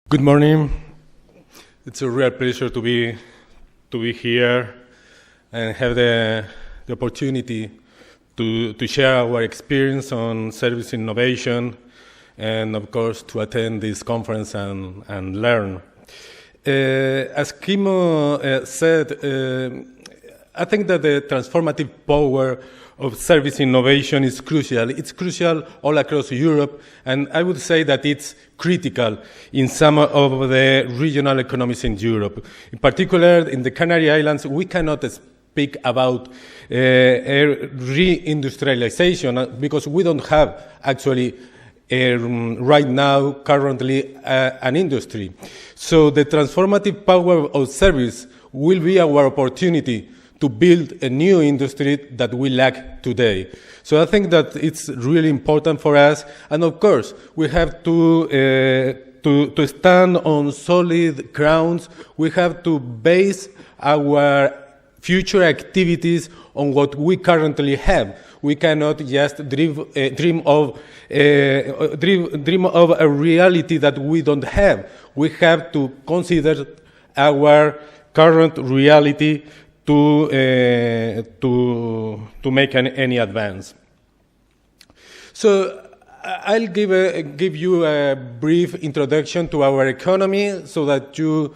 Good morning. It's a real pleasure to be here and have the opportunity to share our experience on service innovation and, of course, to attend this conference and learn. As Kimo said, I think that the transformative power of service innovation is crucial. It's crucial all across Europe, and I would say that it's critical in some of the regional economies in Europe. In particular, in the Canary Islands, we cannot speak about reindustrialization because we don't have actually right now, currently, an industry. So the transformative power of service will be our opportunity to build a new industry that we lack today. So I think that it's really important for us, and of course, we have to stand on solid grounds. We have to base our future activities on what we currently have. We cannot just dream of a reality that we don't have. We have to consider our current reality to make any advance. So I'll give you a brief introduction to our economy so that you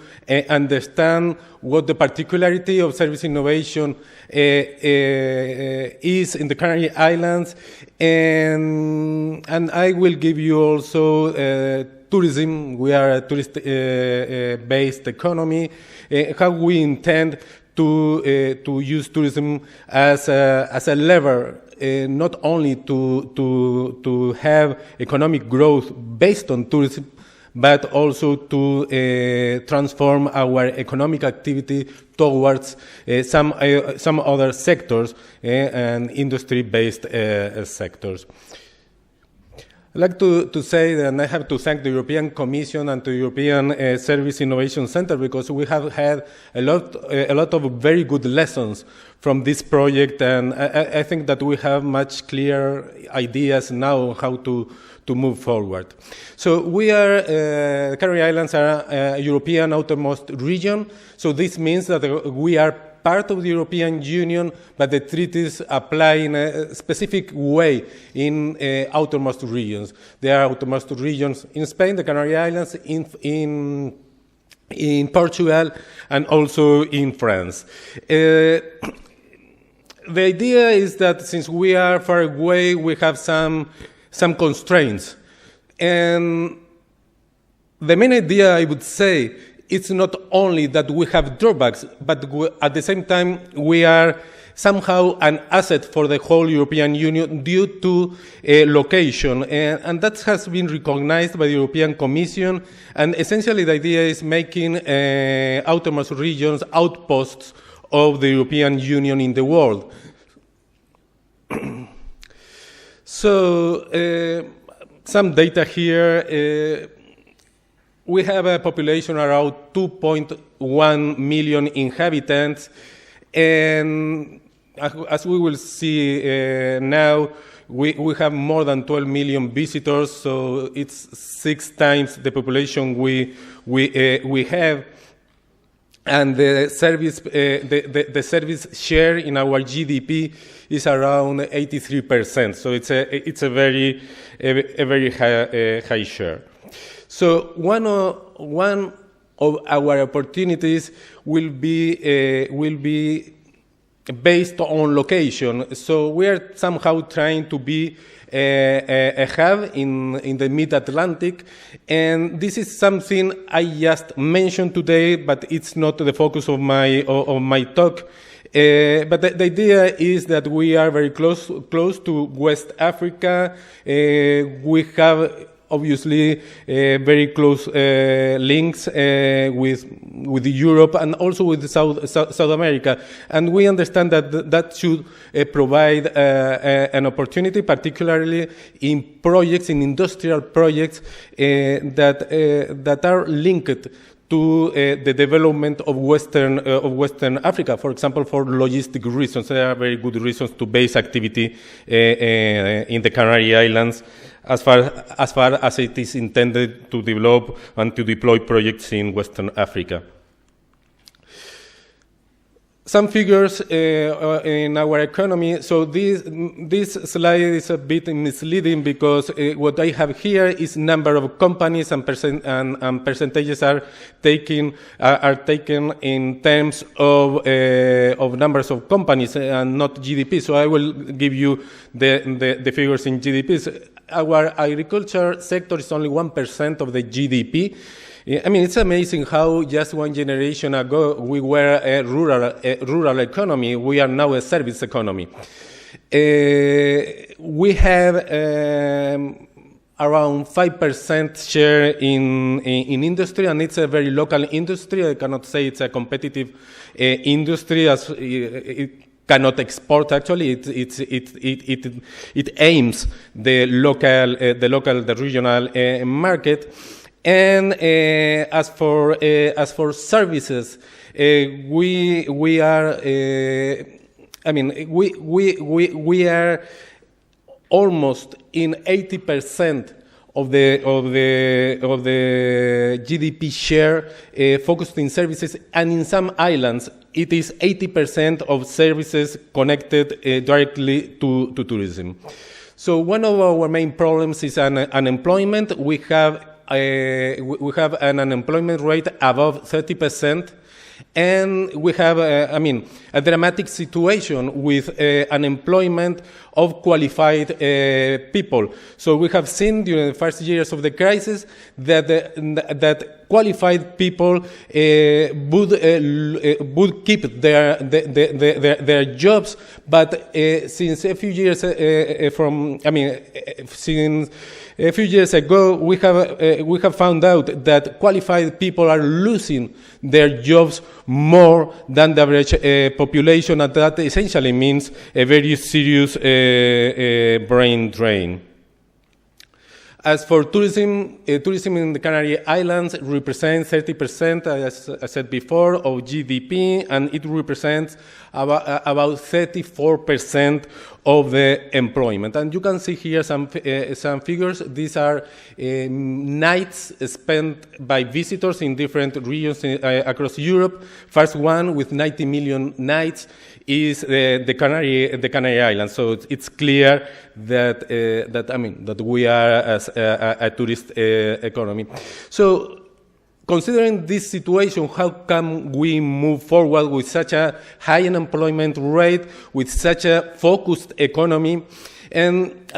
understand what the particularity of service innovation is in the Canary Islands, and I will give you also tourism. We are a tourist-based economy, how we intend to use tourism as a lever, not only to have economic growth based on tourism, but also to transform our economic activity towards some other sectors and industry-based sectors. I'd like to say that I have to thank the European Commission and the European Service Innovation Center because we have had a lot of very good lessons from this project, and I think that we have much clearer ideas now on how to move forward. So we are, the Canary Islands are a European outermost region, so this means that we are part of the European Union, but the treaties apply in a specific way in outermost regions. There are outermost regions in Spain, the Canary Islands, in Portugal, and also in France. The idea is that since we are far away, we have some constraints. And the main idea, I would say, it's not only that we have drawbacks, but at the same time, we are somehow an asset for the whole European Union due to location. And that has been recognized by the European Commission. And essentially, the idea is making outermost regions outposts of the European Union in the world. So, some data here. We have a population around 2.1 million inhabitants, and as we will see now, we have more than 12 million visitors, so it's 6 times the population we have. And the service share in our GDP is around 83%, so it's a very high share. So one of our opportunities will be based on location. So we are somehow trying to be a hub in the Mid-Atlantic, and this is something I just mentioned today, but it's not the focus of my talk. But the idea is that we are very close to West Africa. We have obviously very close links with Europe and also with South America. And we understand that should provide an opportunity, particularly in projects, in industrial projects that are linked to the development of Western Africa. For example, for logistic reasons, there are very good reasons to base activity in the Canary Islands as far as it is intended to develop and to deploy projects in Western Africa. Some figures in our economy. So this slide is a bit misleading because what I have here is number of companies and percentages are taken in terms of numbers of companies and not GDP. So I will give you the figures in GDPs. Our agriculture sector is only 1% of the GDP. I mean, it's amazing how just one generation ago we were a rural economy. We are now a service economy. We have around 5% share in industry, and it's a very local industry. I cannot say it's a competitive industry as it cannot export. Actually, it aims the regional market. And as for services, we are we are almost in 80% of the GDP share focused in services, and in some islands it is 80% of services connected directly to tourism. So one of our main problems is unemployment. We have an unemployment rate above 30%, and we have, a dramatic situation with unemployment of qualified people. So we have seen during the first years of the crisis that qualified people would keep their jobs, but since a few years since a few years ago, we have found out that qualified people are losing their jobs more than the average population, and that essentially means a very serious brain drain. As for tourism, tourism in the Canary Islands represents 30%, as I said before, of GDP, and it represents about 34% of the employment. And you can see here some figures. These are nights spent by visitors in different regions across Europe. First one with 90 million nights is the Canary Islands. So it's clear that we are a tourist economy. So, considering this situation, how can we move forward with such a high unemployment rate, with such a focused economy? And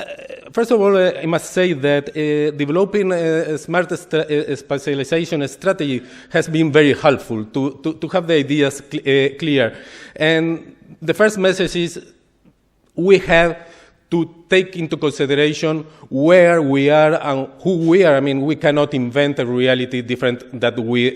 first of all, I must say that developing a smart specialization strategy has been very helpful to have the ideas clear. And the first message is we have to take into consideration where we are and who we are. I mean, we cannot invent a reality different that we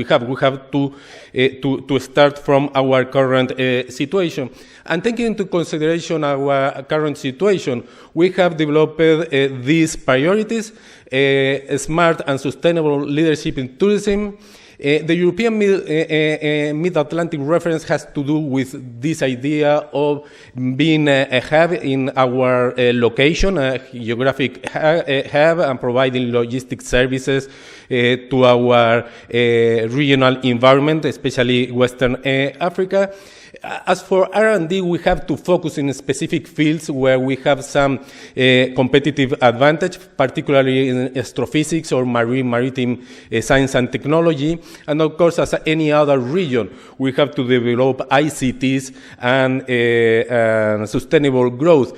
have. We have to start from our current situation. And taking into consideration our current situation, we have developed these priorities: smart and sustainable leadership in tourism. The European Mid-Atlantic reference has to do with this idea of being a hub in our location, a geographic hub, and providing logistic services to our regional environment, especially Western Africa. As for R&D, we have to focus in specific fields where we have some competitive advantage, particularly in astrophysics or maritime science and technology. And of course, as any other region, we have to develop ICTs and sustainable growth.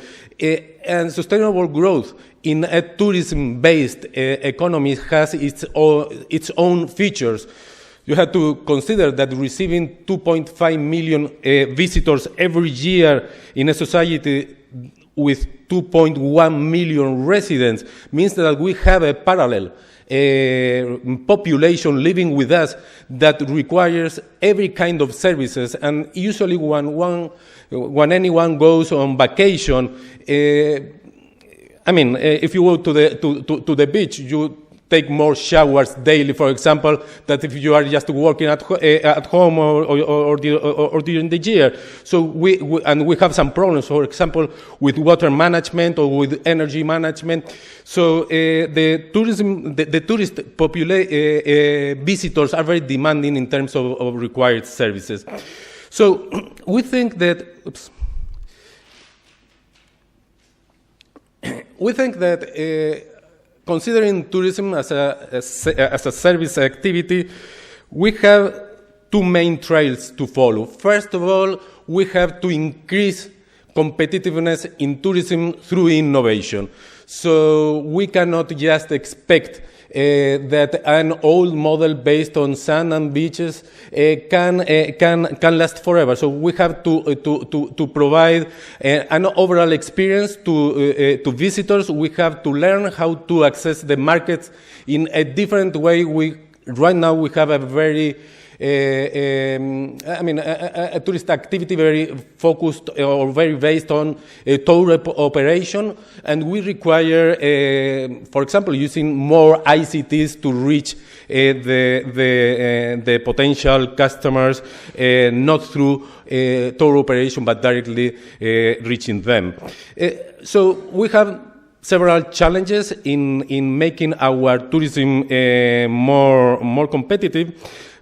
And sustainable growth in a tourism-based economy has its own features. You have to consider that receiving 2.5 million visitors every year in a society with 2.1 million residents means that we have a parallel population living with us that requires every kind of services. And usually when anyone goes on vacation, if you go to the beach, you take more showers daily, for example, that if you are just working at home or during the year. So we have some problems, for example, with water management or with energy management. So the tourist visitors are very demanding in terms of required services. So we think that, considering tourism as a service activity, we have two main trails to follow. First of all, we have to increase competitiveness in tourism through innovation. So we cannot just expect that an old model based on sand and beaches can last forever. So we have to provide an overall experience to visitors. We have to learn how to access the markets in a different way. Right now we have a very a tourist activity very focused or very based on tour operation, and we require, for example, using more ICTs to reach the potential customers, not through tour operation, but directly reaching them. So we have several challenges in making our tourism more competitive.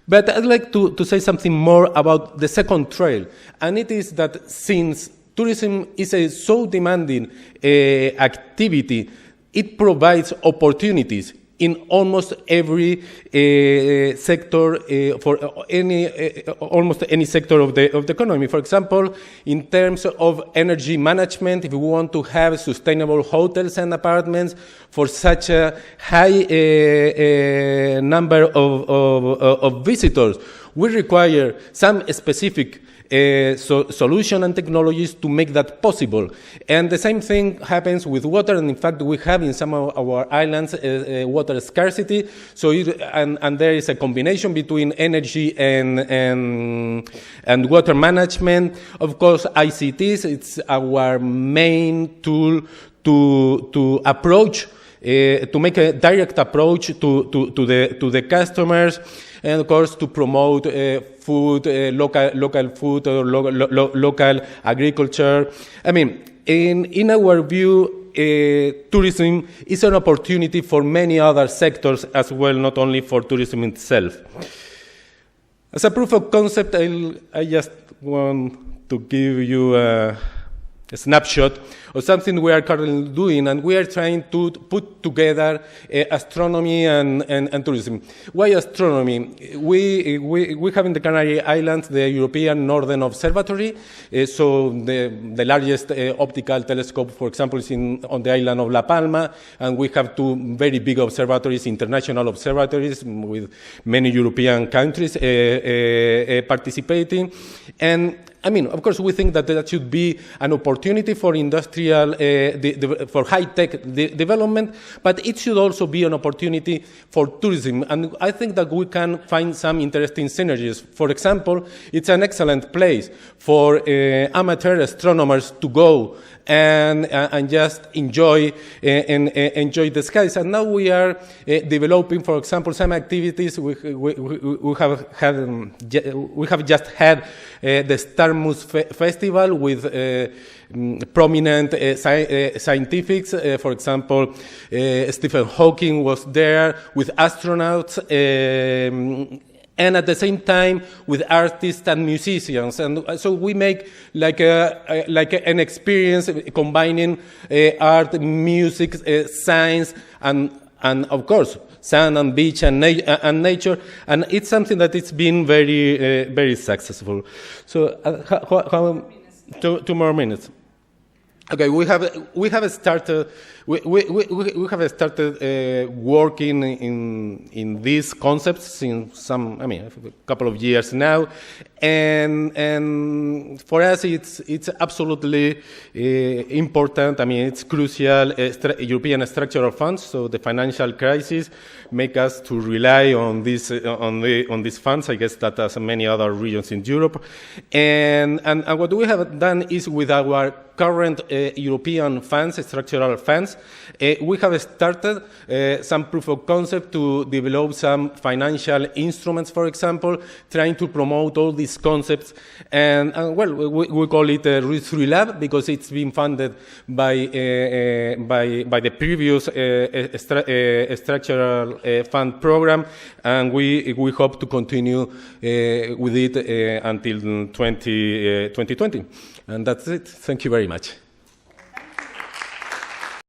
But I'd like to say something more about the second trail, and it is that since tourism is a so demanding activity, it provides opportunities in almost every sector for almost any sector of the economy. For example, in terms of energy management, if we want to have sustainable hotels and apartments for such a high number of visitors, we require some specific solution and technologies to make that possible. And the same thing happens with water, and in fact we have in some of our islands water scarcity. So and there is a combination between energy and water management. Of course, ICTs, it's our main tool to approach, to make a direct approach to the customers, and of course to promote food, local food or local agriculture. I mean, in our view, tourism is an opportunity for many other sectors as well, not only for tourism itself. As a proof of concept, I just want to give you a snapshot of something we are currently doing, and we are trying to put together astronomy and tourism. Why astronomy? We have in the Canary Islands the European Northern Observatory, so the largest optical telescope, for example, is on the island of La Palma, and we have two very big observatories, international observatories, with many European countries participating. And I mean, of course, we think that that should be an opportunity for industrial, for high-tech development, but it should also be an opportunity for tourism. And I think that we can find some interesting synergies. For example, it's an excellent place for amateur astronomers to go and just enjoy the skies. And now we are developing, for example, some activities. We have just had the Starmus Festival with prominent scientifics. For example, Stephen Hawking was there with astronauts. And at the same time with artists and musicians, and so we make like an experience combining art, music, science, and of course sun and beach and nature, and it's something that it's been very successful. So two more minutes. Okay, we have started working in these concepts in a couple of years now, and for us it's absolutely important. I mean, it's crucial. European structural funds, so the financial crisis, make us to rely on these funds. I guess that as many other regions in Europe, and what we have done is with our current European funds, structural funds, we have started some proof of concept to develop some financial instruments, for example, trying to promote all these concepts. And well, we call it Ruiz Lab because it's been funded by the previous structural fund program, and we hope to continue with it until 2020. And that's it. Thank you very much.